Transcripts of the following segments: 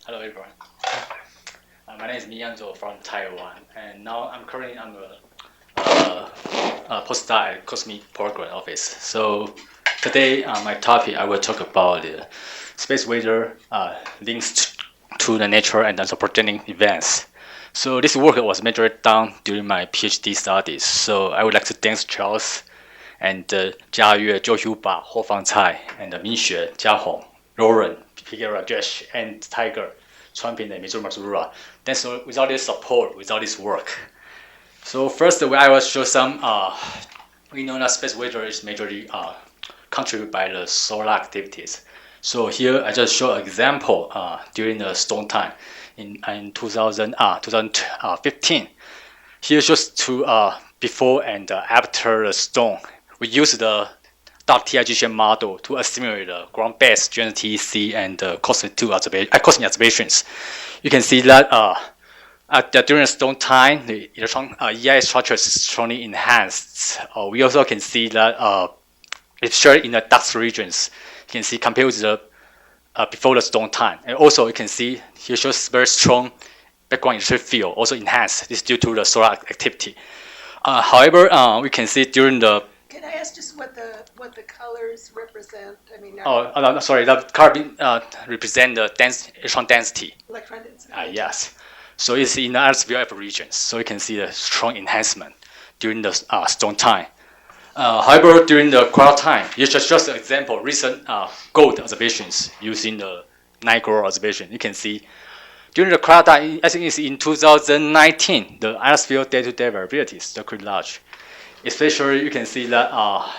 Hello everyone. My name is Yang Chou from Taiwan, and now I'm currently a postdoc at Cosmic Program Office. So today, my topic I will talk about space weather links to the nature and anthropogenic events. So this work was majorly done during my PhD studies. So I would like to thank Charles and Jia Yue, Zhou Xiuba, Ho Fang Cai, and Minxue, Jia Hong, Lauren, Piggy Rajesh, and Tiger, Chuanping, and Mizuru Matsura. Then so without this support, without this work. So first, I will show some, we know that space weather is majorly contributed by the solar activities. So here I just show an example during the storm time in 2015. Here shows before and after the storm. We use the .TIGCN model to estimate the ground-based GNTC and cosmic observations. You can see that during the storm time, the electron EI structure is strongly enhanced. We also can see that it's shared in the dark regions. You can see compared with the before the storm time, and also you can see here shows very strong background electric field, also enhanced. This is due to the solar activity. However, we can see during the. Can I ask just what the colors represent? I mean. No, sorry. The carbon represent the electron density. Electron density. Yes. So it's in the ionosphere regions. So you can see the strong enhancement during the storm time. However, during the quiet time, it's just an example. Recent gold observations using the night glow observation. You can see during the quiet time, I think it's in 2019, the ionosphere day-to-day variability is quite large. Especially, you can see that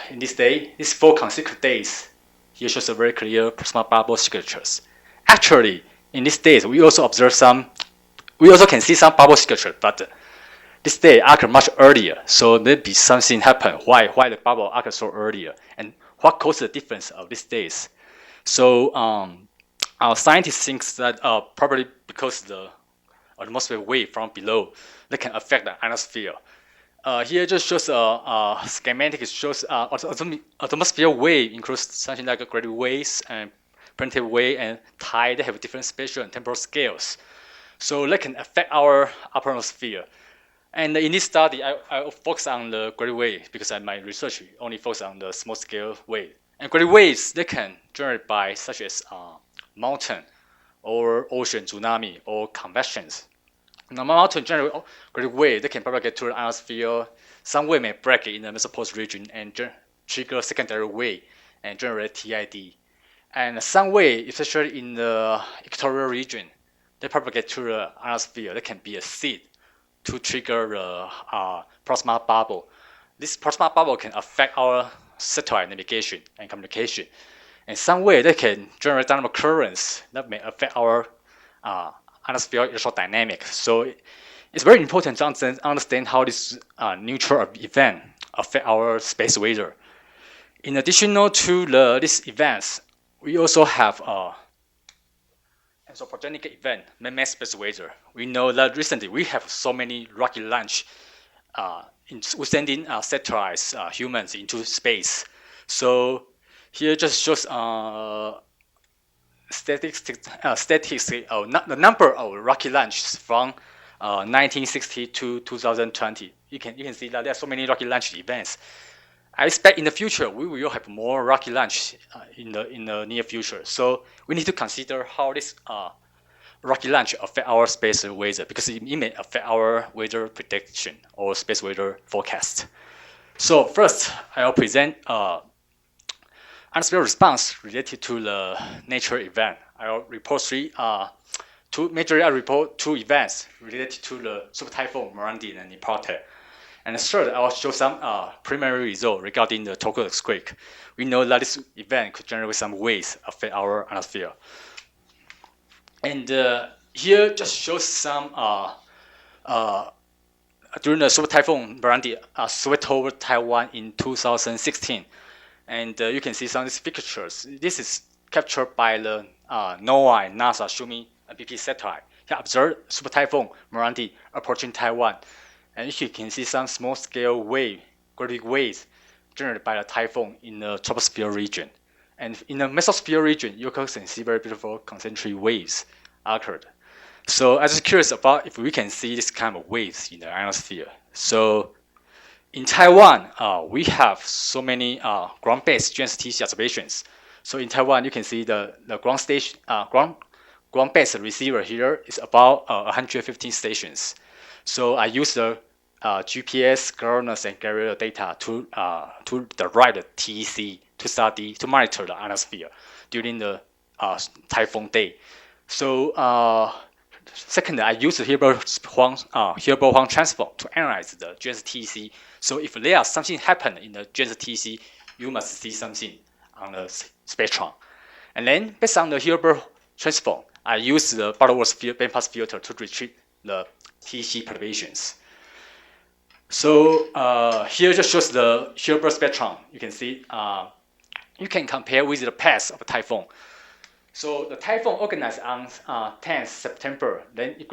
in this day, these 4 consecutive days, here shows a very clear plasma bubble signatures. Actually, in these days, we also can see some bubble signature, but this day occurred much earlier, so maybe something happened. Why the bubble occurred so earlier, and what caused the difference of these days? So our scientists think that probably because the atmosphere wave from below that can affect the ionosphere. Here just shows a schematic. It shows atmosphere wave includes something like gravity waves and planetary wave and tide. They have different spatial and temporal scales, so that can affect our upper atmosphere. And in this study, I focus on the gravity wave because my research only focuses on the small scale wave. And gravity waves they can generate by such as mountain or ocean tsunami or convections. Now, mountain generate gravity wave they can propagate to the ionosphere. Some wave may break in the mesopause region and trigger secondary wave and generate TID. And some wave, especially in the equatorial region, they propagate to the ionosphere. They can be a seed to trigger the plasma bubble. This plasma bubble can affect our satellite navigation and communication. And some way they can generate dynamic currents that may affect our ionosphere electrodynamics. So it's very important to understand how this neutral event affect our space weather. In addition to these events, we also have anthropogenic event, man-made space weather. We know that recently we have so many rocket launch sending satellites, humans into space. So here just shows statistics the number of rocket launches from 1960 to 2020. You can see that there are so many rocket launch events. I expect in the future we will have more rocket launch in the near future. So we need to consider how this rocket launch affect our space weather because it may affect our weather prediction or space weather forecast. So first, I'll present ionosphere response related to the nature event. I'll report I report 2 events related to the super typhoon Morandi and Nepal. And third, I will show some preliminary result regarding the Tokyo earthquake. We know that this event could generate some waves affect our ionosphere. And here just shows some during the super typhoon Morandi swept over Taiwan in 2016. And you can see some of these pictures. This is captured by the NOAA and NASA Shumi and BP satellite. Here observed super typhoon Morandi approaching Taiwan. And you can see some small-scale gravity waves generated by the typhoon in the troposphere region. And in the mesosphere region, you can see very beautiful concentric waves occurred. So I was curious about if we can see this kind of waves in the ionosphere. So in Taiwan, we have so many ground-based GNSS observations. So in Taiwan, you can see the ground station, ground-based receiver here is about 115 stations. So I use the GPS, GLONASS, and Galileo data to derive the TEC to monitor the ionosphere during the typhoon day. So second, I use the Hilbert-Huang transform to analyze the GNSS. So if there are something happen in the GNSS, you must see something on the spectrum. And then based on the Hilbert transform, I use the Butterworth bandpass filter to retrieve the TC perturbations. So here just shows the Hilbert spectrum. You can see you can compare with the path of a typhoon. So the typhoon organized on 10th September, then it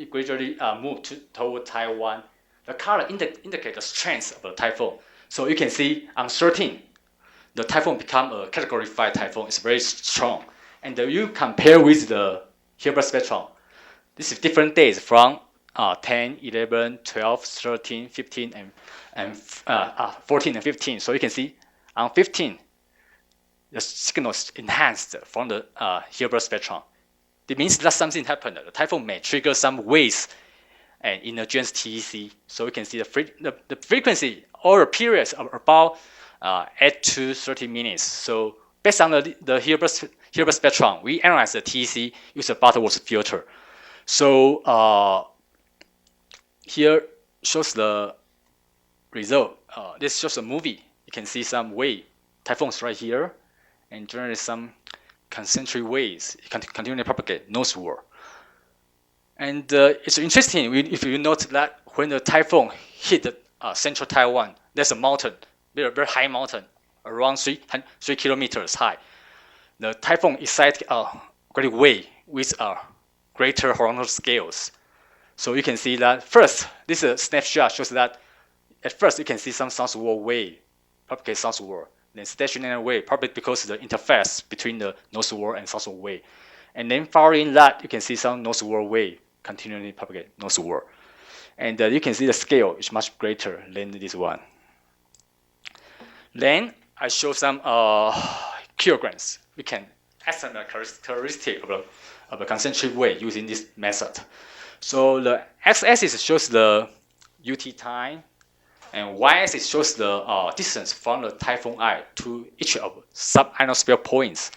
gradually moved toward Taiwan. The color indicates the strength of the typhoon. So you can see on 13th, the typhoon become a Category 5 typhoon. It's very strong. And you compare with the Hilbert spectrum. This is different days from 10, 11, 12, 13, 15, and 14 and 15. So you can see on 15, the signal is enhanced from the Hilbert spectrum. It means that something happened. The typhoon may trigger some waves in the GNSS. So you can see the frequency or the periods of about 8 to 30 minutes. So based on the Hilbert spectrum, we analyze the TEC use a Butterworth filter. So here shows the result. This shows a movie. You can see some wave. Typhoons right here, and generate some concentric waves. It continually propagate northward. And it's interesting if you note that when the typhoon hit central Taiwan, there's a mountain, very high mountain, around 3 kilometers high. The typhoon excited a great wave with greater horizontal scales. So you can see that first, this snapshot shows that at first you can see some southward wave propagate southward. Then stationary wave, probably because of the interface between the northward and southward wave. And then following that, you can see some northward wave continually propagate northward. And you can see the scale is much greater than this one. Then I show some kilograms. We can estimate characteristic of a concentric wave using this method. So the x-axis shows the UT time, and y-axis shows the distance from the typhoon eye to each of sub-ionosphere points.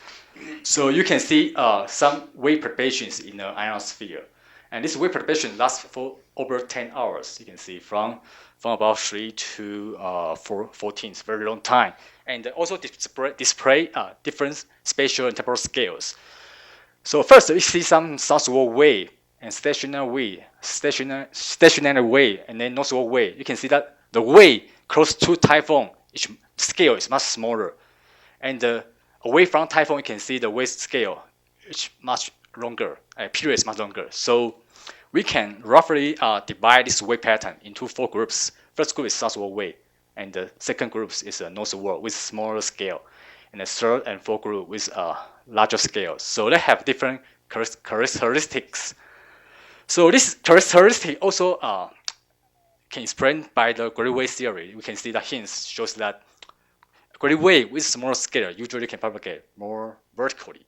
So you can see some wave perturbations in the ionosphere. And this wave perturbation lasts for over 10 hours. You can see from about 3 to 14. It's a very long time. And also display different spatial and temporal scales. So first, we see some southward wave and stationary wave, and then northward wave. You can see that the wave close to typhoon, its scale is much smaller. And away from typhoon, you can see the wave scale is much longer, period is much longer. So we can roughly divide this wave pattern into 4 groups. First group is southward wave, and the second group is northward with smaller scale, and the third and fourth group with larger scale. So they have different characteristics. So this characteristic also can explain by the gray wave theory. We can see the hints shows that gray wave with smaller scale usually can propagate more vertically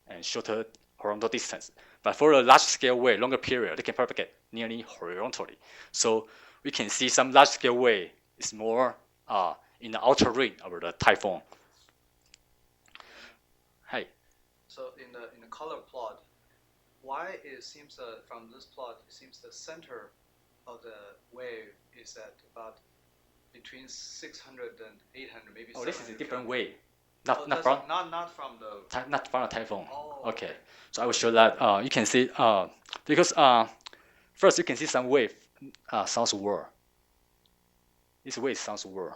and shorter horizontal distance. But for a large scale wave, longer period, they can propagate nearly horizontally. So we can see some large scale wave is more in the outer ring of the typhoon. Hi. So in the color plot, why it seems from this plot, it seems the center of the wave is at about between 600 and 800, maybe. Oh, this is a different wave. Not from the typhoon. Oh, okay. So I will show that. You can see because first you can see some wave southward. This wave is southward.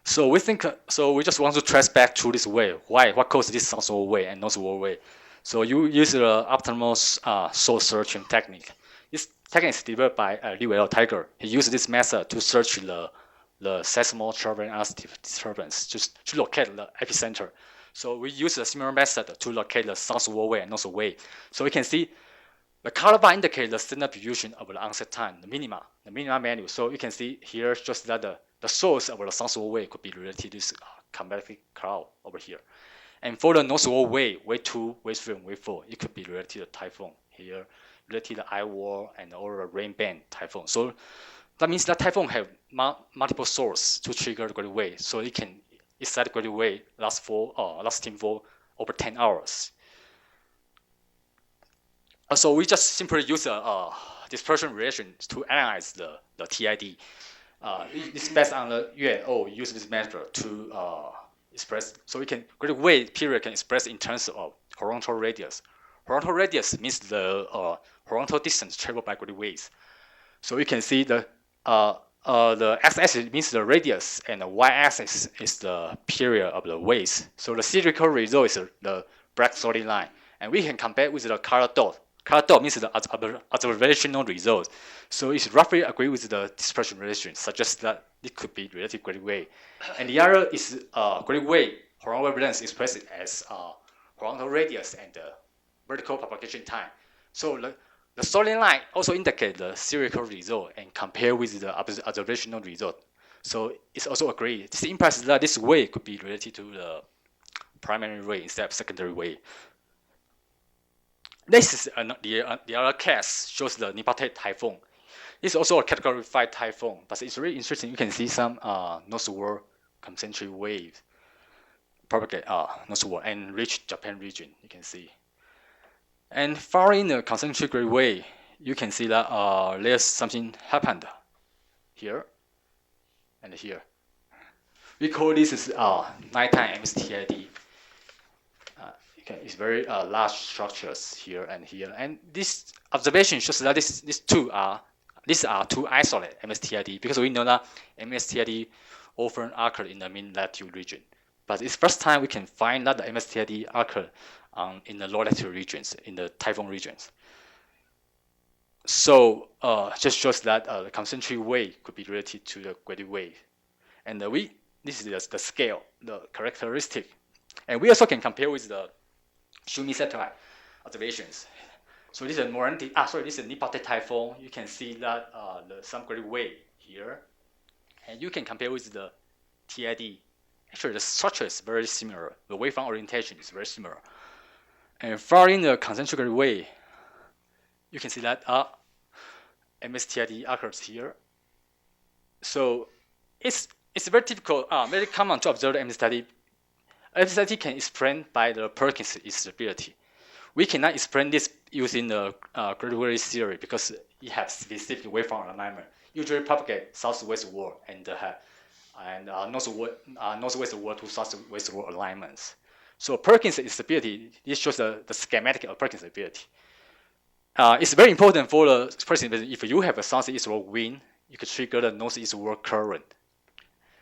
So we think we just want to trace back to this wave. Why? What caused this southward wave and northward wave? So you use the optimal source searching technique. This technique is developed by Liu Tiger. He used this method to search the seismal traveling disturbance, just to locate the epicenter. So we use a similar method to locate the southward wave and northward wave. So we can see the color bar indicates the standard deviation of the onset time, the minima value. So you can see here just that the source of the southward wave could be related to this convective cloud over here. And for the northward wave, wave 2, wave 3, and wave 4, it could be related to the typhoon here, related to the eye wall and or the rain band typhoon. So that means that typhoon have multiple sources to trigger the great wave. So it can excite the great wave lasting for over 10 hours. So we just simply use a dispersion relation to analyze the TID. It's based on the UNO use this method to express. So we can great wave period can express in terms of horizontal radius. Horizontal radius means the horizontal distance traveled by great waves. So you can see the x-axis means the radius and the y-axis is the period of the waves. So the spherical result is the black solid line, and we can compare with the color dot. Color dot means the observational result. So it's roughly agree with the dispersion relation, suggests that it could be related great wave. And the other is great wave horizontal wavelength expressed as horizontal radius and vertical propagation time. So the solid line also indicates the spherical result and compare with the observational result. So it's also agreed. This implies that this wave could be related to the primary wave instead of secondary wave. This is the other case, shows the Nipate typhoon. It's also a category 5 typhoon, but it's really interesting. You can see some northward concentric waves propagate northward and reach Japan region, you can see. And following the concentric wave, you can see that there's something happened here and here. We call this is nighttime MSTID. It's very large structures here and here. And this observation shows that these are two isolated MSTID, because we know that MSTID often occur in the mid-latitude region. But it's first time we can find that the MSTID occur in the low-latitude regions, in the typhoon regions. So just shows that the concentric wave could be related to the great wave. And this is the scale, the characteristic. And we also can compare with the Shumi satellite observations. So this is this is Nipate typhoon. You can see that some great wave here, and you can compare with the TID. Actually, the structure is very similar. The waveform orientation is very similar. And following the concentric wave, you can see that MSTID occurs here. So it's very typical, very common to observe the MSTID. MSTID can explain by the Perkins instability. We cannot explain this using the gravity theory because it has specific waveform alignment. Usually propagate southwestward and northwestward to southwestward alignments. So Perkins instability, this shows the schematic of Perkins instability. It's very important for the Perkins. If you have a southeastward wind, you can trigger the northeastward current.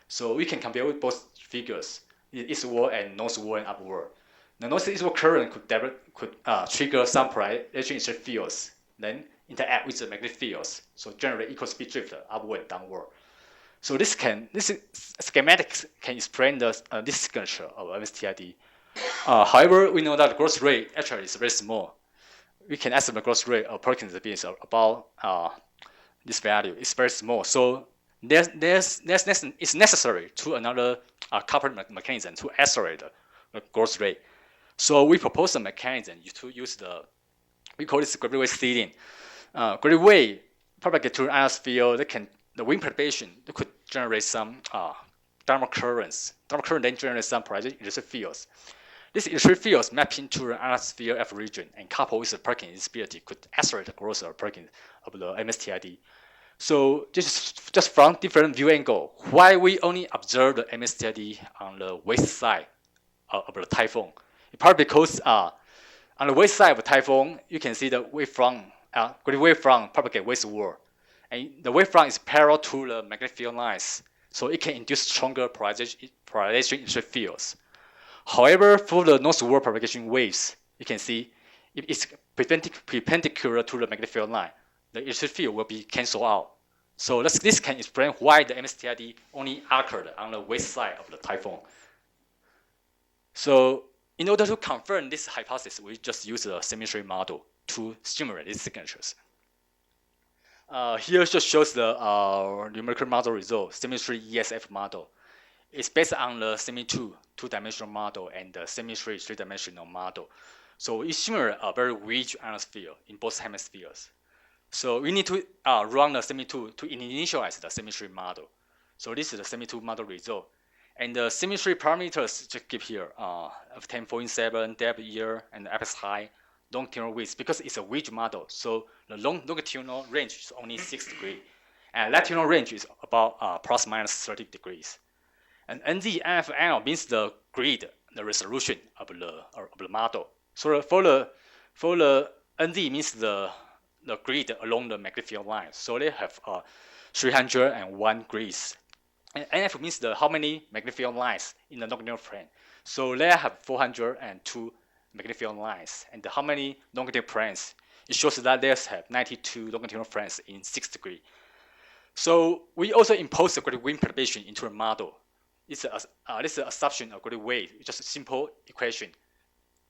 So we can compare with both figures, eastward and northward and upward. The northeastward current could trigger some polarization fields, then interact with the magnetic fields, so generate equal speed drift upward and downward. So this schematics can explain this signature of MSTID. However, we know that the growth rate actually is very small. We can estimate the growth rate of Perkins is about this value. It's very small. So it's necessary to another coupling mechanism to accelerate the growth rate. So we propose a mechanism to use we call this gravity wave seeding. Gravity wave propagate to the ionosphere. The wind propagation could generate some thermal currents. Thermal current then generate some polarization electric fields. These electric fields map into the ionosphere F region and coupled with the Perkins instability could accelerate the growth of Perkins of the MSTID. So just from different view angle, why we only observe the MSTID on the west side of the typhoon? It's probably because on the west side of the typhoon, you can see the wavefront, great wavefront propagate westward. And the wavefront is parallel to the magnetic field lines, so it can induce stronger polarization electric fields. However, for the northward propagation waves, you can see if it's perpendicular to the magnetic field line, the electric field will be cancelled out. So this can explain why the MSTID only occurred on the west side of the typhoon. So in order to confirm this hypothesis, we just use a symmetry model to simulate these signatures. Here just shows the numerical model result, symmetry ESF model. It's based on the semi-2 two-dimensional model and the symmetry three-dimensional model. So it simulates a very rich ionosphere in both hemispheres. So we need to run the semi-2 to initialize the symmetry model. So this is the semi-2 model result. And the symmetry parameters just give here 10.7 depth year and apex height, longitudinal width, because it's a ridge model. So the longitudinal range is only 6 degrees. And latitudinal range is about plus minus 30 degrees. And NZ-NFL means the grid, the resolution of the model. So for the NZ means the grid along the magnetic field line. So they have 301 grids. And NF means how many magnetic field lines in the longitudinal plane. So they have 402 magnetic field lines. And how many longitudinal planes? It shows that they have 92 longitudinal planes in 6 degrees. So we also impose the gradient wind perturbation into a model. This is an assumption of gradient wave. It's just a simple equation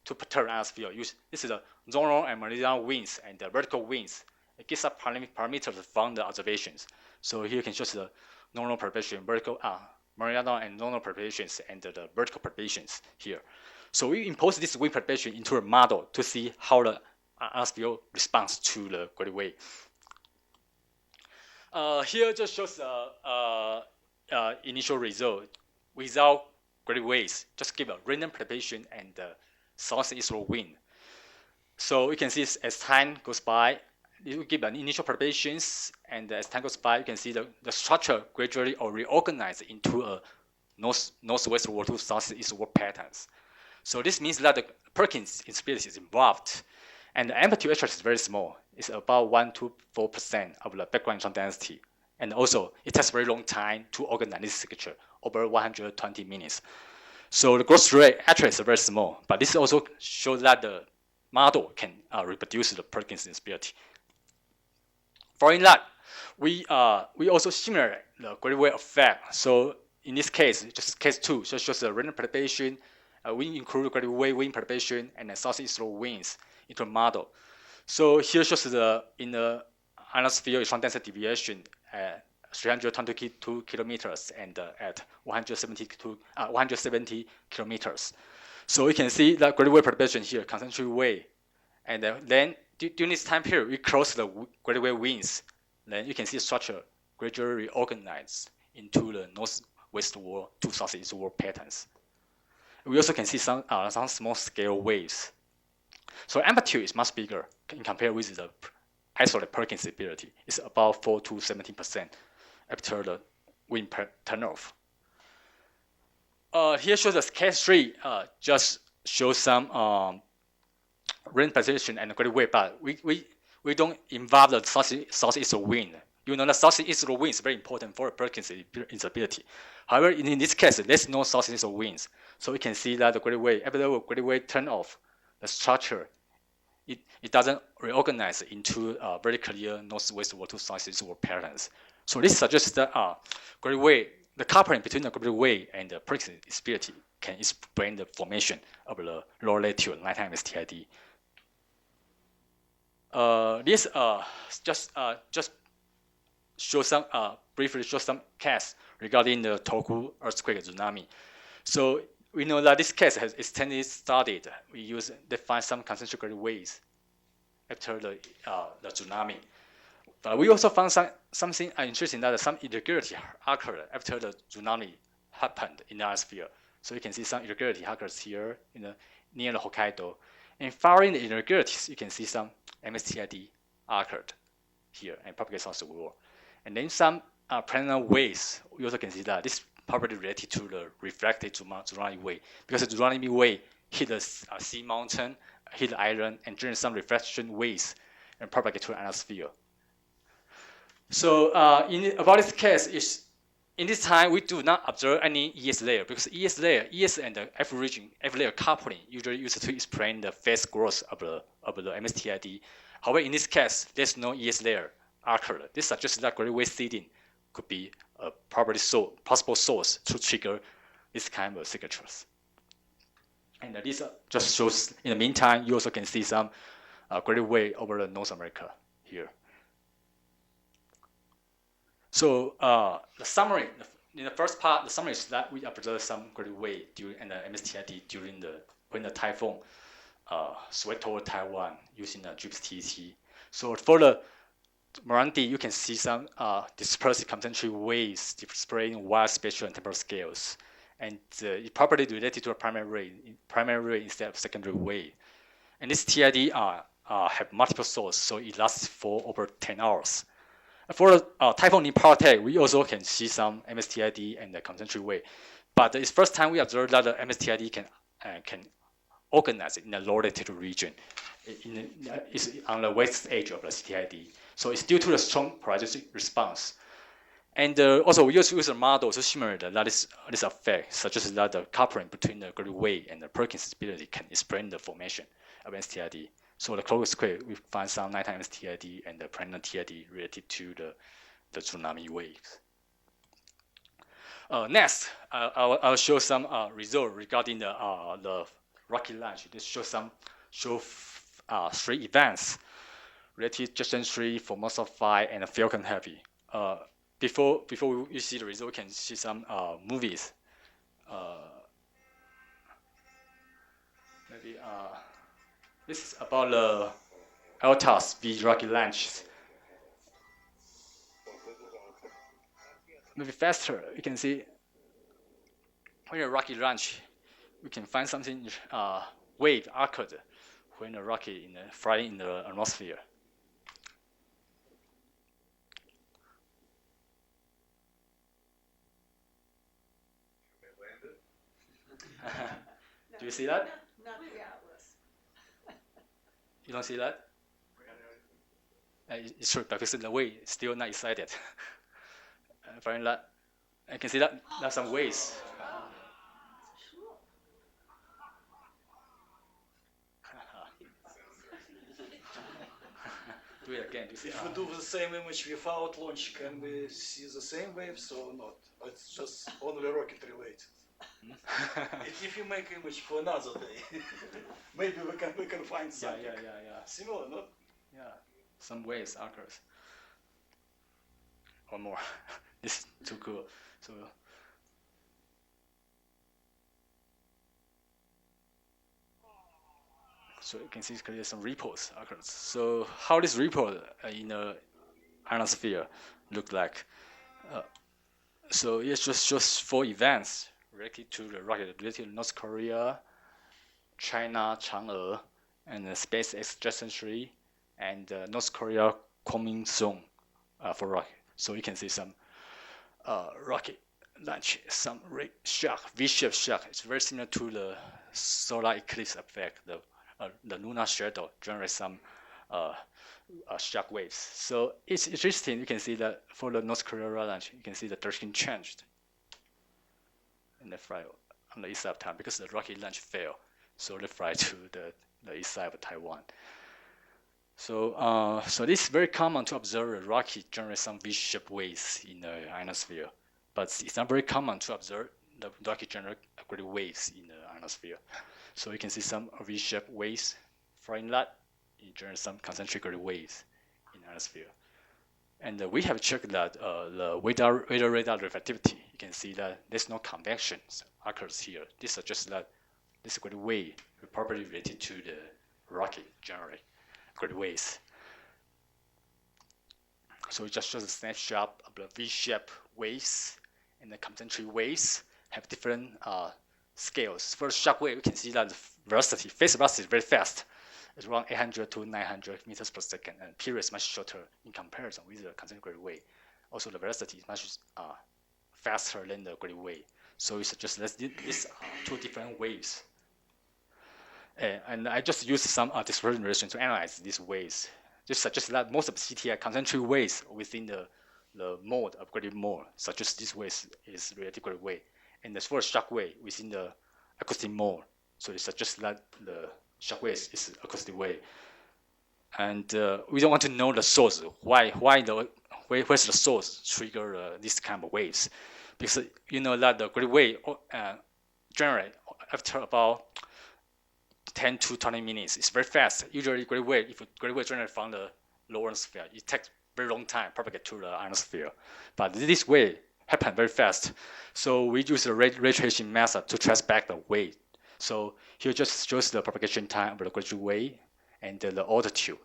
to perturb ionosphere. This is the zonal and meridional winds and the vertical winds. It gives us parameters from the observations. So here you can show the normal perturbation, vertical, meridional and zonal perturbations, and the vertical perturbations here. So we impose this wind perturbation into a model to see how the ionosphere responds to the gradient wave. Here just shows the initial result without gradient waves. Just give a random perturbation and the southeastward wind. So you can see as time goes by, it will give an initial perturbations, and as time goes by, you can see the structure gradually reorganize into a northwestward to southeastward patterns. So this means that the Perkins instability is involved, and the amplitude actually is very small. It's about 1 to 4% of the background electron density. And also, it takes a very long time to organize this signature, over 120 minutes. So the growth rate actually is very small, but this also shows that the model can reproduce the Perkins instability. Following that, we also simulate the gradient wave effect. So in this case, just case 2, just shows the random perturbation. We include gradient wave wind perturbation and the southeastward winds into a model. So here shows in the ionosphere electron density deviation at 322 kilometers and at 170 kilometers. So we can see that gradient wave perturbation here, concentric wave. And then during this time period, we cross the gradient wave winds. Then you can see the structure gradually reorganized into the northwestward to southeastward patterns. We also can see some small scale waves. So amplitude is much bigger in comparison with the isolated Perkins instability. It's about 4 to 17% after the wind turnoff. Here shows the case 3, just shows some wind position and gradient wave, but we don't involve the southeast wind. You know, the southeast wind is very important for Perkins instability. However, in this case, there's no southeast winds. So we can see that the gradient wave, after the gradient wave turn off, the structure, it doesn't reorganize into very clear northwestward to southeastward patterns. So this suggests that gradient wave, the coupling between the gradient wave and the Perkins instability can explain the formation of the lower latitude nighttime STID. This just show some briefly show some case regarding the Tohoku earthquake tsunami. So we know that this case has extended studied. We define some concentric gradient waves after the tsunami. But we also found something interesting, that some irregularity occurred after the tsunami happened in the ionosphere. So you can see some irregularity occurs here near the Hokkaido. And following the irregularities, you can see some MSTID occurred here and propagates across the world. And then some planar waves, we also can see that this is probably related to the reflected tsunami wave, because the tsunami wave hit the sea mountain, hit the island, and generate some reflection waves and propagate to the ionosphere. So about this case, in this time we do not observe any ES layer, because ES and the F layer coupling usually used to explain the phase growth of the MSTID. However, in this case, there's no ES layer occurred. This suggests that gradient wave seeding could be a possible source to trigger this kind of signatures. And this just shows, in the meantime, you also can see some graded wave over the North America here. So the summary, in the first part, the summary is that we observed some graded wave during the MSTID during when the typhoon swept toward Taiwan using the GPS-TET. So for the Morandi, you can see some dispersed concentric waves displaying wide spatial and temporal scales, and it's properly related to a primary ray instead of secondary wave. And this TID have multiple sources, so it lasts for over 10 hours. For the typhoon in Paratech, we also can see some MSTID and the concentric wave, but it's first time we observed that the MSTID can organize in the low latitude region. It's on the west edge of the CTID. So it's due to the strong polarization response. And also we also use a model to simulate this effect, such as that the coupling between the graded wave and the Perkins stability can explain the formation of STID. So the closest square, we find some nighttime STID and the planar TID related to the tsunami waves. Next, I'll show some result regarding the rocky launch. This shows three events related to Justin 3, Formosa 5, and Falcon Heavy. Before you see the result, you can see some movies. Maybe this is about the Altas V rocky launch. Maybe faster, you can see when a rocky launch, we can find something wave occurred when the rocket flying in the atmosphere. Do you see that? Not the Atlas. You don't see that? It's true, because the wave is still not excited. Find that, I can see that there's some waves. Do it again. Do you see? If we do the same image without launch, can we see the same waves or not? It's just only rocket related. If you make image for another day, maybe we can find something similar, no? Yeah, some waves occurs. One more. This is too cool. So you can see clearly some ripples occurs. So how this ripple in the ionosphere look like? So it just shows 4 events related to the rocket, related to North Korea, China, Chang'e, and the SpaceX Justin 3, and North Korea coming soon for rocket. So you can see some rocket launch, some V-shaped shock. It's very similar to the solar eclipse effect. The lunar shadow generates some shock waves. So it's interesting. You can see that for the North Korea launch, you can see the direction changed and they fly on the east side of Taiwan because the rocket launch failed. So they fly to the east side of Taiwan. So this is very common to observe a rocket generate some V-shaped waves in the ionosphere, but it's not very common to observe the rocket generate graded waves in the ionosphere. So you can see some V-shaped waves flying that, it generates some concentric graded waves in the ionosphere. And we have checked that the radar reflectivity. You can see that there's no convection occurs here. This suggests that this graded wave is properly related to the rocket generate graded waves. So it just shows a snapshot of the V-shaped waves, and the concentric waves have different scales. For the shock wave, you can see that the velocity, phase velocity is very fast. It's around 800 to 900 meters per second, and period is much shorter in comparison with the concentric wave. Also, the velocity is much faster than the graded wave. So it suggests that these are 2 different waves. And I just used some dispersion relation to analyze these waves. This suggests that most of the CTI concentric waves within the mode of graded mode, such as this wave is related graded wave. And as for shock wave within the acoustic mode, so it suggests that the shock wave is acoustic wave. And we don't want to know the source. Where's the source trigger this kind of waves? Because you know that the graded wave generate after about 10 to 20 minutes. It's very fast. Usually, great wave, if a great wave generates from the lower ionosphere, it takes very long time to propagate to the ionosphere. But this wave happens very fast. So we use the ray tracing method to trace back the wave. So here just shows the propagation time of the great wave and the altitude.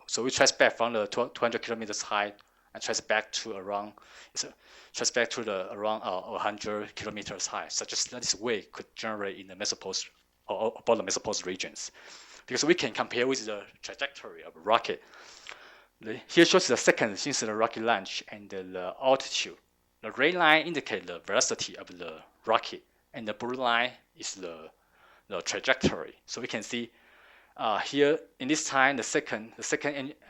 So we trace back from the 200 kilometers high and trace back to around around 100 kilometers high, such as this wave could generate in the mesopause or above the mesopause regions, because we can compare with the trajectory of a rocket. Here shows the second since the rocket launch and the altitude. The red line indicates the velocity of the rocket, and the blue line is the trajectory. So we can see here in this time the second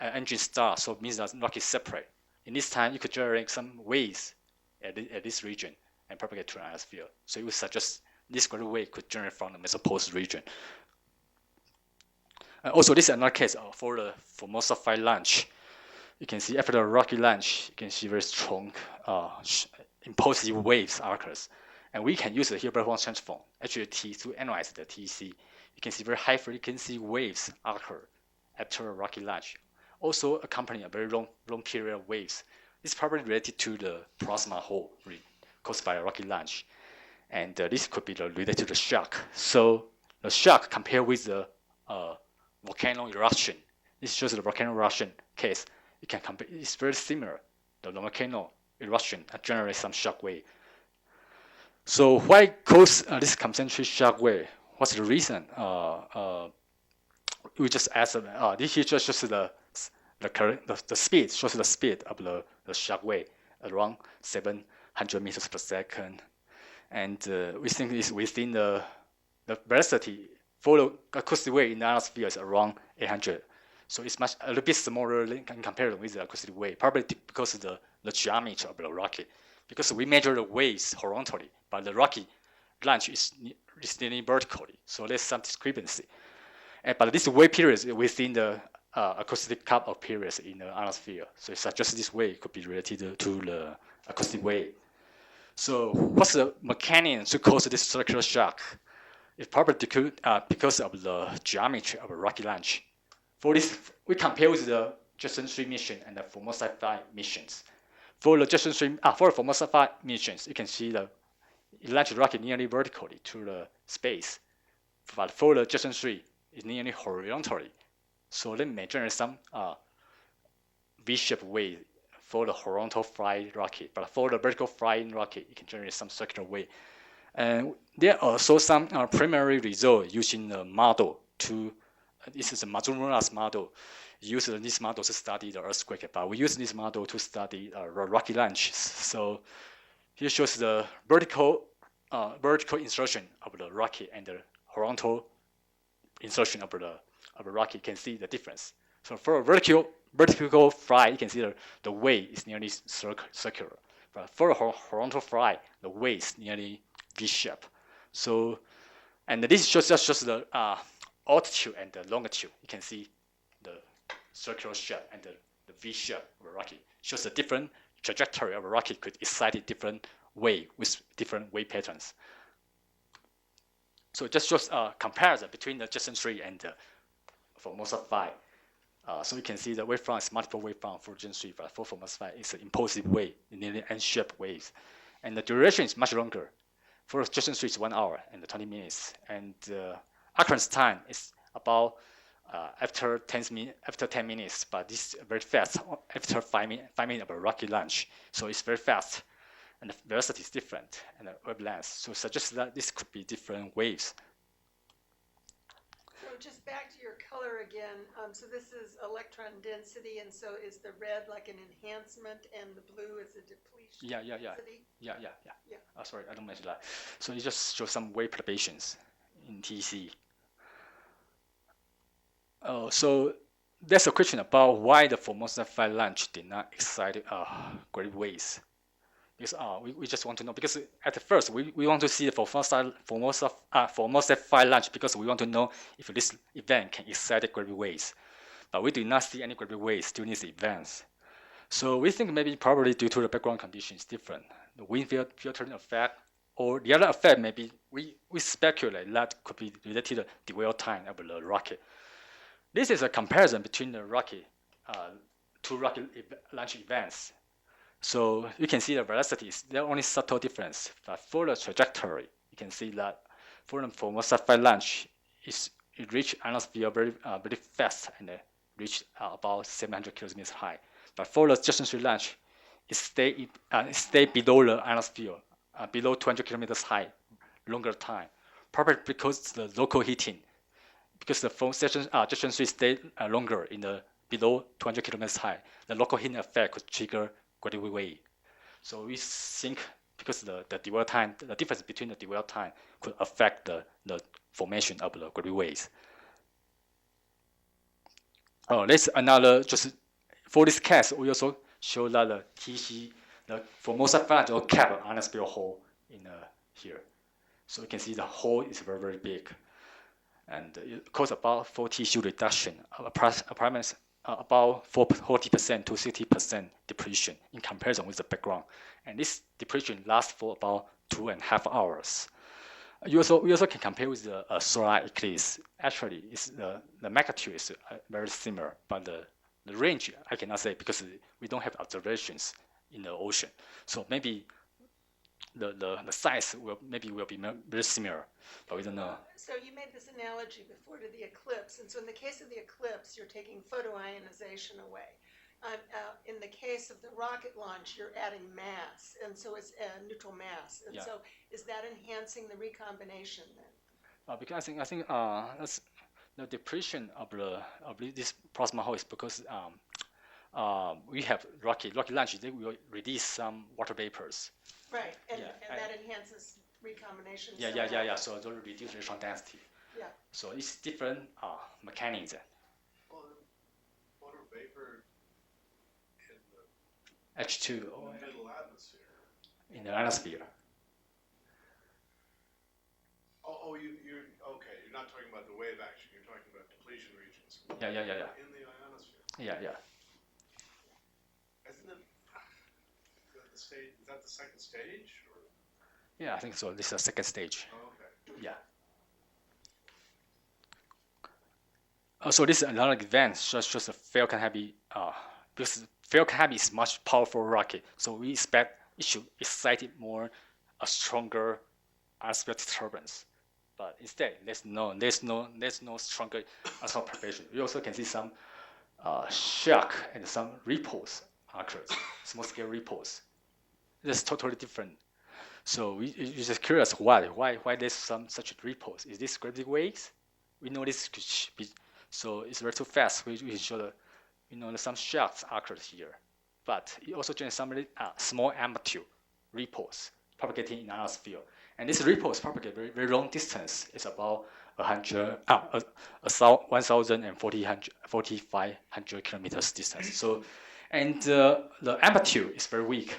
engine starts, so it means that rocket separate. In this time, you could generate some waves at this region and propagate to the ionosphere. So it would suggest this great wave could generate from the mesopause region. Also, this is another case for the Formosa 5 launch. You can see after the rocket launch, you can see very strong impulsive waves occurs. And we can use the Hilbert-Horn transform, HAT, to analyze the TEC. You can see very high frequency waves occur after a rocket launch. Also accompanying a very long period of waves. This is probably related to the plasma hole caused by a rocket launch. And this could be related to the shock. So the shock compared with the volcano eruption. This shows the volcano eruption case. You can compare. It's very similar. The volcano eruption generates some shock wave. So why cause this concentric shock wave? What's the reason? We just asked. This here just shows the speed. Shows the speed of the shock wave around 700 meters per second, and we think it's within the velocity for the acoustic wave in the ionosphere is around 800. So it's a little bit smaller in comparison with the acoustic wave, probably because of the geometry of the rocket. Because we measure the waves horizontally, but the rocket launch is nearly vertically, so there's some discrepancy. But this wave period is within the acoustic cut of periods in the ionosphere. So it suggests this wave could be related to the acoustic wave. So what's the mechanism to cause this circular shock? It's probably because of the geometry of a rocket launch. For this, we compare with the Jetson 3 mission and the Formosa 5 missions. For the Jetson 3, for the Formosa 5 missions, you can see it launched the rocket nearly vertically to the space. But for the Jetson 3, it's nearly horizontally. So they may generate some V-shaped wave for the horizontal flying rocket. But for the vertical flying rocket, it can generate some circular wave. And there are also some primary results using the model to, this is a Mazumura's model. Use this model to study the earthquake, but we use this model to study rocket launches. So here shows the vertical insertion of the rocket and the horizontal insertion of the rocket. You can see the difference. So for a vertical fly, you can see the wave is nearly circular. But for a horizontal fly, the wave is nearly V-shaped. So, and this just shows the altitude and the longitude. You can see the circular shape and the V-shape of a rocket. Shows a different trajectory of a rocket could excite a different wave with different wave patterns. So it just shows a comparison between the Jetson 3 and the Formosa 5. So you can see the wavefront is multiple wavefront for Jetson 3, but for Formosa 5, it's an impulsive wave, nearly N-shaped waves. And the duration is much longer. For Jetson 3, it's 1 hour and 20 minutes. And occurrence time is about after 10 minutes, but this is very fast after 5 minutes of a rocket launch. So it's very fast, and the velocity is different, and the wavelength. So it suggests that this could be different waves. So just back to your color again. So this is electron density, and so is the red like an enhancement, and the blue is a depletion. Yeah. Density? Yeah. Sorry, I don't mention that. So it just shows some wave perturbations in TC. So there's a question about why the Formosa 5 launch did not excite great waves. Because we just want to know, because at first we want to see the Formosa 5 launch because we want to know if this event can excite great waves. But we do not see any great waves during these events. So we think maybe probably due to the background conditions different, the wind filtering effect or the other effect maybe we speculate that could be related to the dwell time of the rocket. This is a comparison between the rocket, two rocket launch events. So you can see the velocities, there are only subtle difference, but for the trajectory, you can see that for the Formosa launch, it reached ionosphere very fast and reached about 700 kilometers high. But for the Justin 3 launch, it stayed below the ionosphere, below 200 kilometers high, longer time. Probably because the local heating, because the Justin 3 stayed longer in the below 200 kilometers high, the local heating effect could trigger gravity wave. So we think because the dwell time, the difference between the dwell time could affect the formation of the gravity waves. Oh, let's another just for this case, we also show that the TC, the Formosa flange or cap ionosphere hole in here. So you can see the hole is very big, and it causes about 4 tissue reduction, approximately about 40% to 60% depletion in comparison with the background. And this depletion lasts for about 2.5 hours. We also can compare with the solar eclipse. Actually, the magnitude is very similar, but the range I cannot say because we don't have observations in the ocean. So maybe the size will be very similar, but we don't know. So you made this analogy before to the eclipse, and so in the case of the eclipse, you're taking photoionization away. In the case of the rocket launch, you're adding mass, and so it's a neutral mass. And so is that enhancing the recombination then? Because I think that's the depletion of this plasma hole is because we have rocket launch. They will release some water vapors. Right, and that enhances recombination. Yeah. So it will reduce electron density. Yeah. So it's different mechanism. Well, water vapor in H2 the middle atmosphere. in the ionosphere. You're okay. You're not talking about the wave action. You're talking about depletion regions. Yeah. In the ionosphere. Yeah. Isn't it the stage? Is that the second stage? Or? Yeah, I think so. This is the second stage. Oh, okay. Yeah. So this is another event, just a Falcon Heavy, because Falcon Heavy is much powerful rocket, so we expect it should excite more a stronger ionosphere disturbance. But instead, there's no stronger ionosphere propagation. We also can see some shock and some ripples occurs, small scale ripples. It's totally different. So we're just curious why there's such ripples. Is this gravity waves? We know this could be, so it's very too fast. We show some shocks occurs here, but it also generates some small amplitude ripples propagating in ionosphere. And these ripples propagate very long distance. It's about 1,500 kilometers distance. So, and the amplitude is very weak,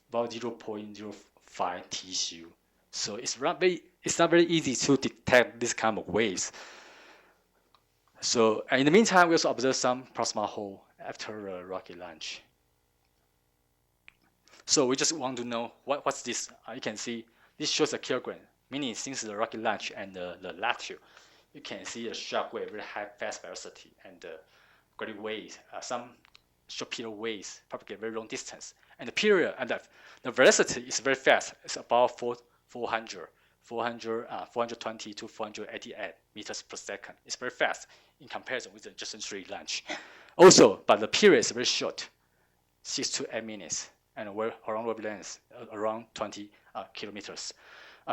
about 0.05 TCU. So it's not very easy to detect this kind of waves. So in the meantime, we also observe some plasma hole after rocket launch. So we just want to know what's this. You can see this shows a kilogram, meaning since the rocket launch and the latitude, you can see a shock wave, very high fast velocity, and gravity waves, some short period waves propagate very long distance. And the period and the velocity is very fast. It's about 420 to 488 meters per second. It's very fast in comparison with the Justin 3 launch. Also, but the period is very short, 6 to 8 minutes, and around wavelength around 20 kilometers,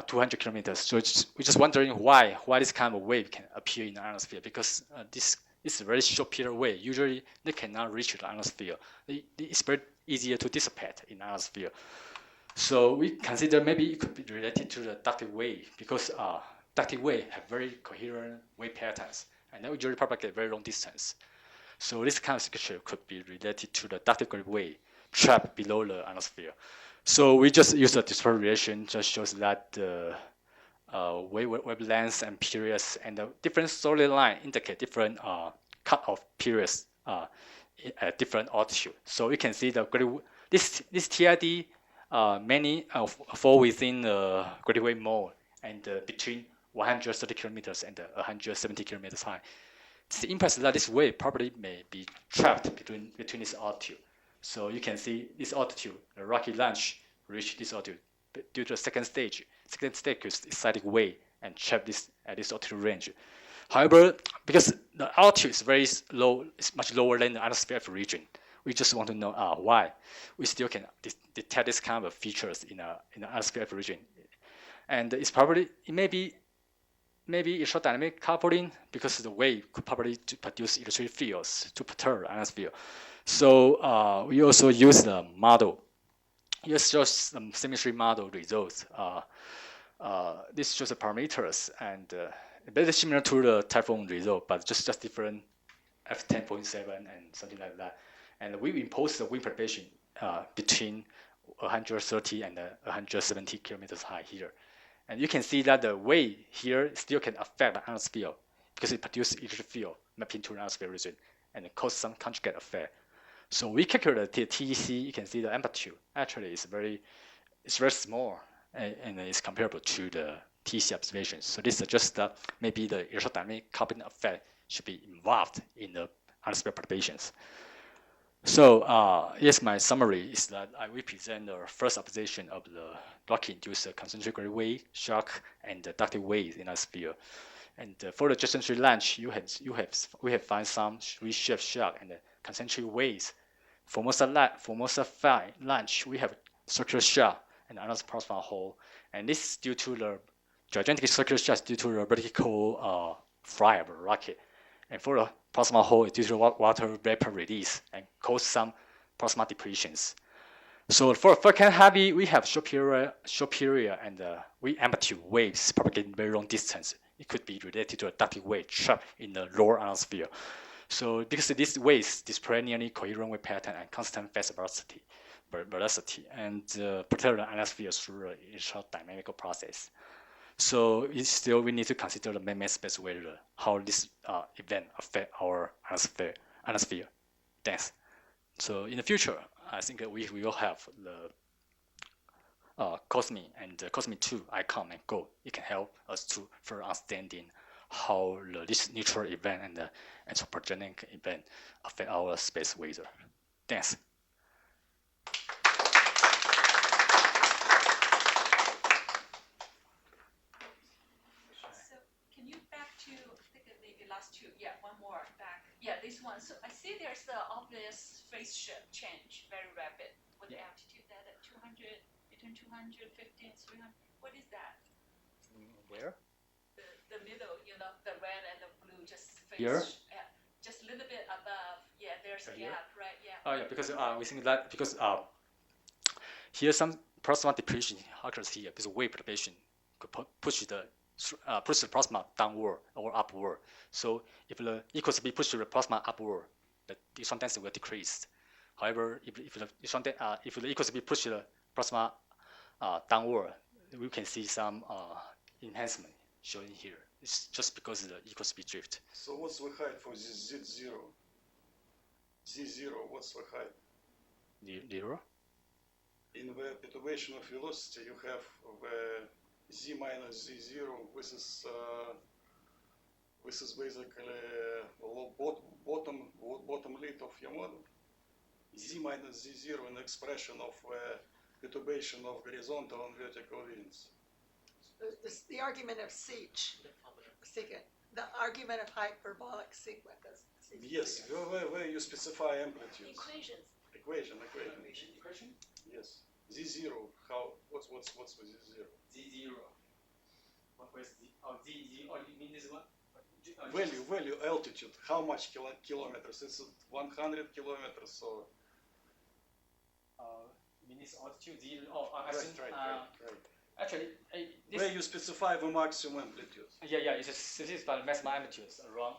200 kilometers. So we're just wondering why this kind of wave can appear in the ionosphere, because this is a very short period wave. Usually they cannot reach the ionosphere. It's very easier to dissipate in the ionosphere. So we consider maybe it could be related to the ducted wave, because ducted wave have very coherent wave patterns, and they usually propagate very long distance. So this kind of signature could be related to the ducted wave trapped below the ionosphere. So we just use the dispersion relation, just shows that the wavelengths and periods and the different solid line indicate different cut-off periods at different altitude. So we can see this TID many fall within the great wave mode and between 130 kilometers and 170 kilometers high. The impact that this wave probably may be trapped between this altitude. So you can see this altitude, the rocky launch reach this altitude. But due to the second stage is excited wave and trap this at this altitude range. However, because the altitude is very low, it's much lower than the ionosphere region. We just want to know why we still can detect this kind of features in the ionosphere region, and it may be electrodynamic coupling because the wave could probably produce electric fields to perturb the ionosphere. So we also use the model. Here's just some symmetry model results. This shows the parameters and very similar to the typhoon result, but just different f10.7 and something like that. And we impose the wind propagation between 130 and 170 kilometers high here. And you can see that the wave here still can affect the ionosphere because it produces electric field mapping to the ionosphere region and cause some conjugate effect. So we calculate the TEC. You can see the amplitude actually is very small and it's comparable to the TEC observations. So this suggests that maybe the electrodynamic coupling effect should be involved in the ionosphere perturbations. So yes, my summary is that I will present the first observation of the rock-induced concentric wave shock and the ducted wave in our sphere. And for the geocentric launch, we have found some reshaped shock and concentric waves. For Formosa 5 launch, we have circular shock and another proximal hole, and this is due to the gigantic circular shock due to the vertical fly of the rocket. And for the proximal hole, it's due to water vapor release and cause some proximal depletions. So for Falcon Heavy, we have short period and we amplitude waves propagating very long distance. It could be related to a ducted wave trapped in the lower ionosphere. So because these waves display nearly coherent wave pattern and constant phase velocity, and perturb the ionosphere through the electrodynamical process. So we need to consider the main space weather, how this event affect our ionosphere. Thanks. So in the future, I think we will have the COSME and COSME 2 ICOM and GO. It can help us to further understanding how this neutral event and the anthropogenic event affect our space weather. Thanks. So can you back to, I think maybe last two, yeah, one more back. Yeah, this one. So I see there's the obvious phase shift change, very rapid with the altitude that at 200, between 250 and 300. What is that? Where? The middle, the red and the blue, just phase. Here? Just a little bit above. Yeah, there's a gap, right? Yeah. Oh yeah, because we think that because here some plasma depletion occurs here because wave perturbation could push the plasma downward or upward. So if the equal speed pushes the plasma upward, the electron density will decrease. However, if the equal speed pushes the plasma downward, we can see some enhancement showing here. It's just because of the equal speed drift. So what's the height for this Z0? Z0, what's the height? Zero? In the perturbation of velocity, you have the Z minus Z0. This is basically bottom limit of your model. Z minus Z0 an expression of perturbation of horizontal and vertical winds. The argument of secant, the argument of hyperbolic sequence. Yes, where you specify amplitudes. Equation. Equation? Yes. Z0. What's with Z0? Z0. Where's Z? Oh, Z. Oh, you mean this one? Value, altitude. How much kilometers? It's 100 kilometers. So. You mean this altitude Z? Oh, Right. Actually, where you specify the maximum amplitude. Yeah. It's specify the maximum amplitudes around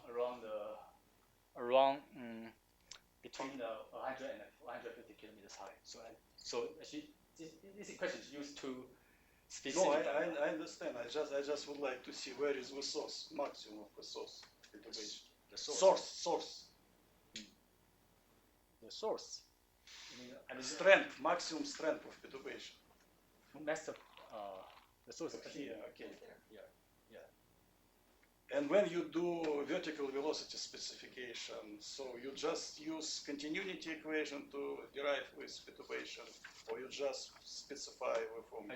between the 100 and 150 kilometers high. So actually, this equation is used to specify. No, I understand. I just would like to see where is the source, maximum of the source perturbation. The source. Source. The source. You mean And this strength, maximum strength of perturbation. that's the source. Here, okay. Right there. And when you do vertical velocity specification, so you just use continuity equation to derive with perturbation, or you just specify waveform?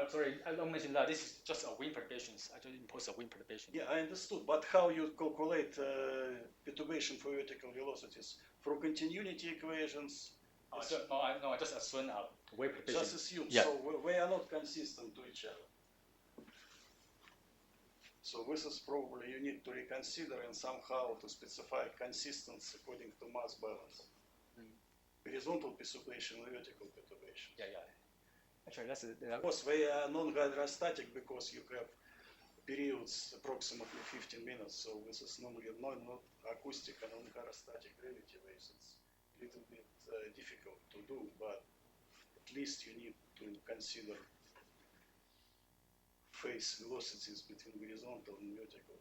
Sorry, I don't mention that. This is just a wind perturbations. I just impose a wind perturbation. Yeah, I understood. But how you calculate perturbation for vertical velocities? From continuity equations? I just assume a wave perturbation. Just assume. Yeah. So we are not consistent to each other. So this is probably you need to reconsider and somehow to specify consistency according to mass balance. Horizontal perturbation and vertical perturbation. Yeah. Actually, that's Of course, they are non-hydrostatic because you have periods approximately 15 minutes. So this is not acoustic and non-hydrostatic gravity waves. It's a little bit difficult to do, but at least you need to consider phase velocities between horizontal and vertical.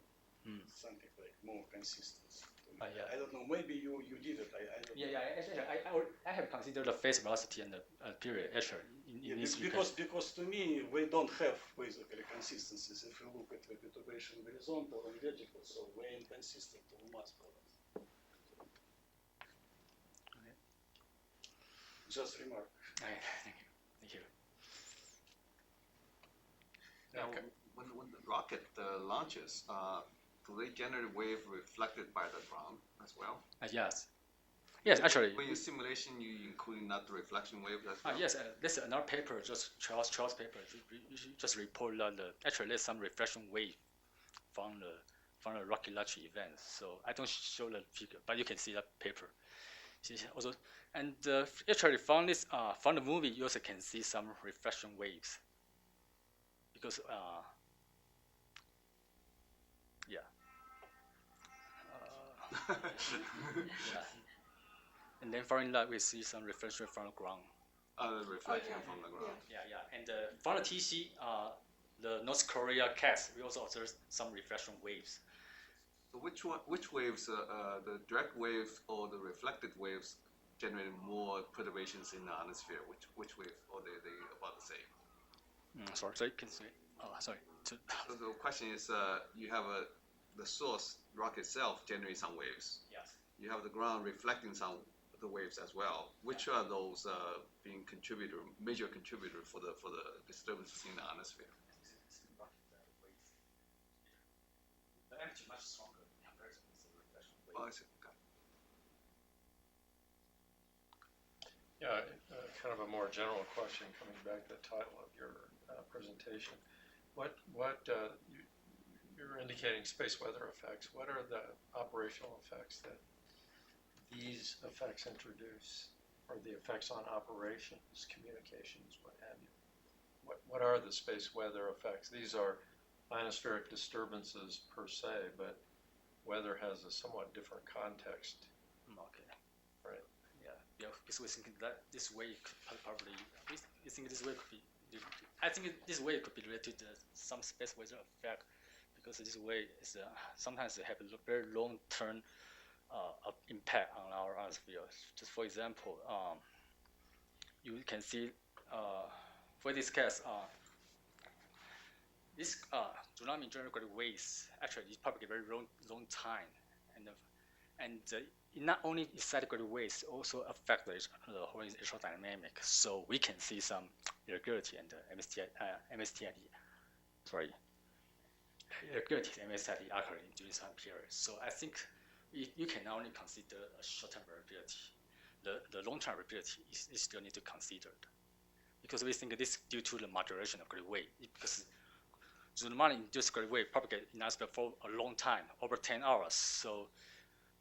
Something like more consistency. I don't know. Maybe you did it. I don't know. I have considered the phase velocity and the period actually. Because to me we don't have basically consistencies if you look at the perturbation horizontal and vertical, so we're inconsistent to mass balance. Okay. Just remark. Thank you. Now, when the rocket launches, do they generate wave reflected by the ground as well? Yes, actually. When you simulation, you including not the reflection wave as well? Yes, this is another paper, just Charles paper. You should just report that actually there's some reflection wave from the rocket launch event. So I don't show the figure, but you can see that paper. Also, and actually from the movie, you also can see some reflection waves. Because and then following that we see some reflection from the ground. Reflection from the ground. Yeah. And from the TC, the North Korea cats, we also observe some reflection waves. So which waves, the direct waves or the reflected waves, generate more perturbations in the ionosphere? Which wave, or they about the same? Sorry, can say. Sorry. So the question is, you have the source rock itself generates some waves. Yes. You have the ground reflecting some of the waves as well. Which are those being major contributor for the disturbances in the ionosphere? They're actually much stronger in comparison with the reflection waves. Oh, I see. Okay. Yeah, kind of a more general question coming back to the title of your presentation. You're indicating space weather effects. What are the operational effects that these effects introduce, or the effects on operations, communications, what have you? What are the space weather effects? These are ionospheric disturbances per se, but weather has a somewhat different context. Okay. Right. Yeah. Because we think that this way could probably. We think this way could be. I think this way could be related to some space weather effect, because this way is sometimes they have a very long-term impact on our ionosphere. Just for example, you can see for this case, this tsunami generated waves actually is probably a very long time, and it not only excited waves, also affect the horizontal dynamic. So we can see some irregularity and MSTID. Irregularity and MSTID occurring during some period. So I think you can not only consider a short-term variability. The long-term variability is still need to consider, because we think this is due to the moderation of great wave. Because tsunami-induced great wave propagate in ionosphere for a long time, over 10 hours. So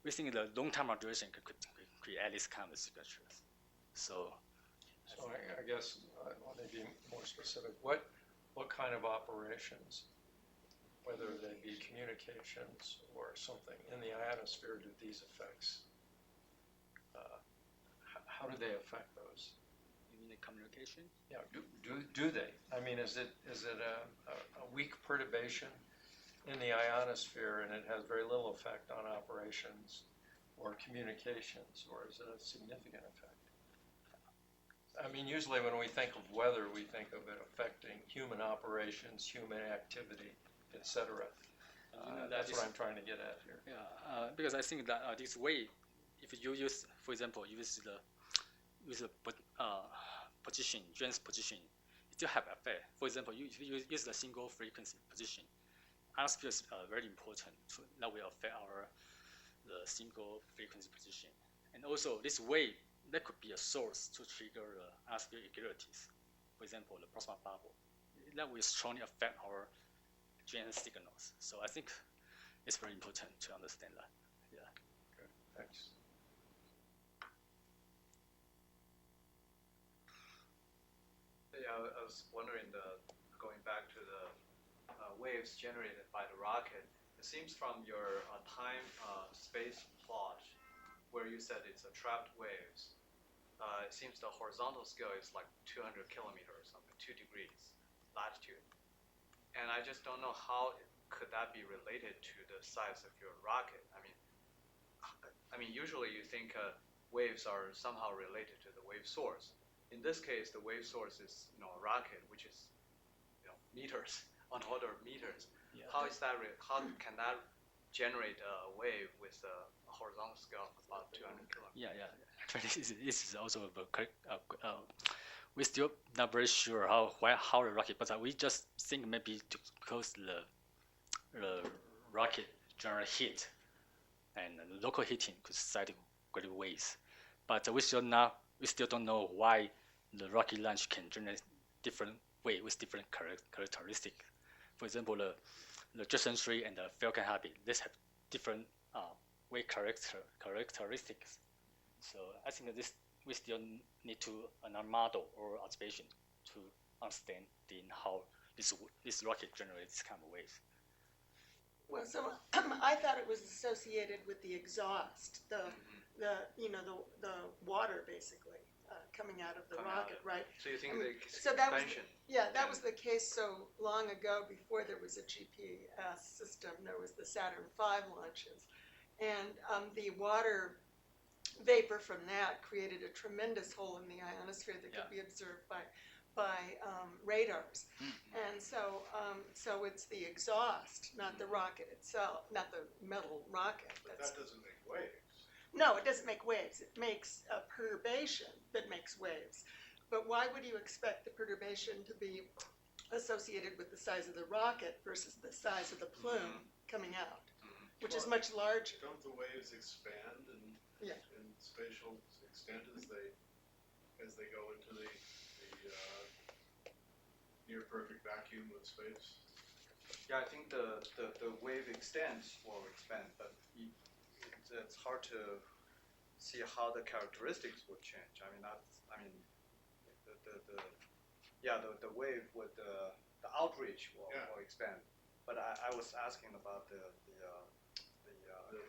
we think the long-term moderation could create this kind of signatures. So I guess I want to be more specific. What kind of operations, whether they be communications or something in the ionosphere, do these effects? How do they affect those? you mean the communication? Yeah. Do they? I mean, is it a weak perturbation in the ionosphere and it has very little effect on operations or communications, or is it a significant effect? I mean, usually when we think of weather, we think of it affecting human operations, human activity, etc. That's what I'm trying to get at here. Yeah, because I think that this way, if you use, for example, use the position, Jones position, it still have effect. For example, if you use the single frequency position, ionosphere is very important. That will affect the single frequency position. And also, this wave, that could be a source to trigger the ionosphere irregularities. For example, the plasma bubble. That will strongly affect our GNS signals. So I think it's very important to understand that. Yeah. Okay, thanks. Yeah, I was wondering, going back to the waves generated by the rocket, it seems from your time space plot, where you said it's a trapped waves, it seems the horizontal scale is like 200 kilometers or something, 2 degrees latitude. And I just don't know how could that be related to the size of your rocket. I mean, usually you think waves are somehow related to the wave source. In this case, the wave source is a rocket, which is meters, on order of meters. Yeah. How can that generate a wave with a horizontal scale of about 200 kilometers? Yeah. Actually, this is also a correct. We're still not very sure how the rocket, but we just think maybe because the rocket generate heat and local heating could excite great waves, but we still don't know why the rocket launch can generate different wave with different characteristics. For example, the Jetson 3 and the Falcon Heavy, they have different wave characteristics. So I think that we still need to another model or observation to understand how this rocket generates this kind of waves. Well, so I thought it was associated with the exhaust, the water basically coming out of the rocket, right? So you think the So that was, expansion? that was the case so long ago before there was a GPS system. There was the Saturn V launches, and the water vapor from that created a tremendous hole in the ionosphere that could be observed by radars. And so it's the exhaust, not the rocket itself, not the metal rocket. But that doesn't make waves. No, it doesn't make waves. It makes a perturbation that makes waves. But why would you expect the perturbation to be associated with the size of the rocket versus the size of the plume coming out, which is much larger? Don't the waves expand in spatial extent as they go into the near perfect vacuum of space? Yeah, I think the wave extends will expand, but it's hard to see how the characteristics would change. I mean, the wave with the outreach will expand. But I was asking about the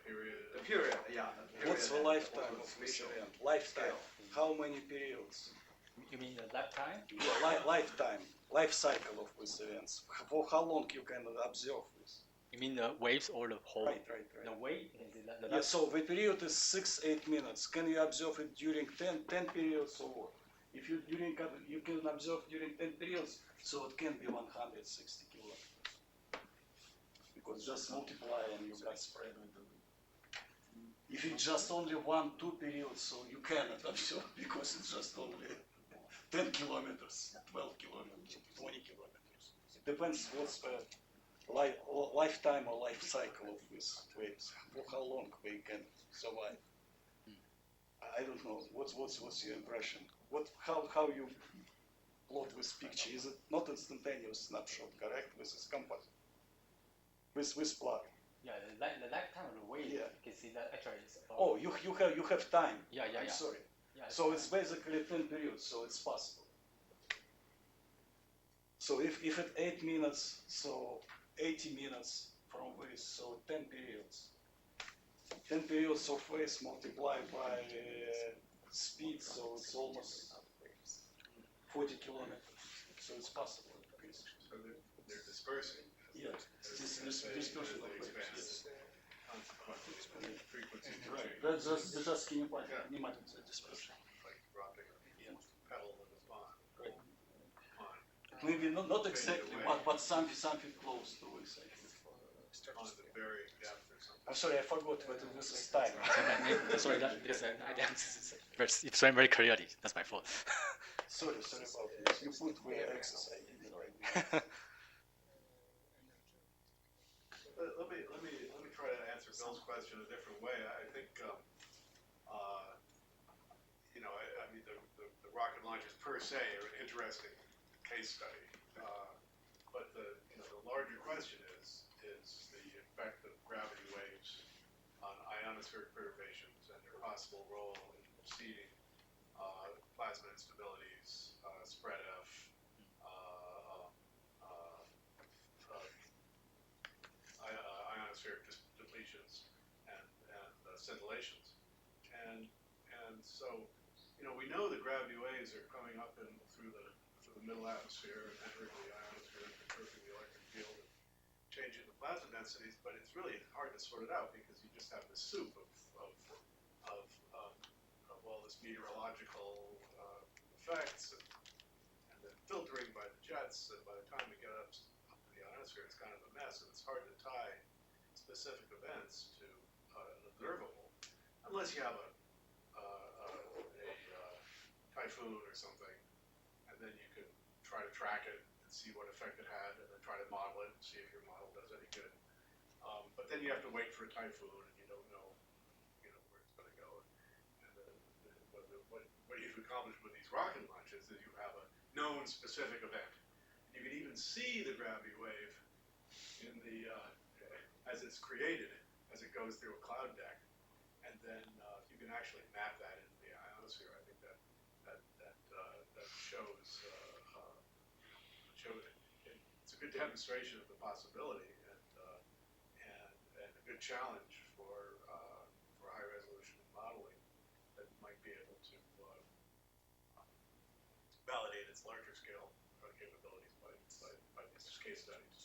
period. The period, yeah. What's the lifetime of this event? Lifetime. How many periods? You mean the lifetime? Yeah, lifetime, life cycle of these events. For how long you can observe this? You mean the waves or the whole? Right. The wave? Yeah, so the period is 6-8 minutes. Can you observe it during 10 periods or what? If you can observe during 10 periods, so it can be 160 kilometers. Because just multiply and you got spread. If it's just only 1-2 periods, so you cannot observe because it's just only 10 kilometers, 12 kilometers, 20 kilometers. It depends what's the lifetime or life cycle of these waves, for how long they can survive. I don't know. What's your impression? How you plot this picture? Is it not instantaneous snapshot, correct? This is composite. With plot. Yeah, the lifetime of the wave. Yeah. You can see that actually it's about. Oh, you have time. Yeah. I'm sorry. Yeah, So it's basically 10 periods, so it's possible. So if at 8 minutes, so 80 minutes from this, so 10 periods. 10 periods of phase multiplied by speed, so it's almost 40 kilometers. So it's possible. So they're dispersing. Yeah, dispersion of waves. Yes. Consequently, frequency. Right. That's just kinematic dispersion. Like dropping a pedal Maybe not exactly, but something close to exactly. On the varying depth or something. I'm sorry, I forgot whether this is time. Sorry, because it's very clearly. That's my fault. Sorry about this. You put where exercise. Let me try to answer Bill's question a different way. I think I mean the rocket launches per se are an interesting case study, but the larger question is the effect of gravity waves on ionospheric perturbations and their possible role in seeding plasma instabilities, spread F, ionospheric depletions, and scintillations, and so we know the gravity waves are coming up through the middle atmosphere and entering the ionosphere and perturbing the electric field and changing the plasma densities, but it's really hard to sort it out because you just have this soup of all this meteorological effects and then filtering by the jets, and by the time we get up to the ionosphere, it's kind of a mess, and it's hard to tie specific events to an observable, unless you have a typhoon or something, and then you can try to track it and see what effect it had, and then try to model it and see if your model does any good. But then you have to wait for a typhoon, and you don't know, where it's going to go. And what you've accomplished with these rocket launches is you have a known specific event. You can even see the gravity wave in the as it's created, as it goes through a cloud deck, and then you can actually map that into the ionosphere. I think that shows it's a good demonstration of the possibility, and a good challenge for high resolution modeling that might be able to validate its larger scale capabilities by these case studies.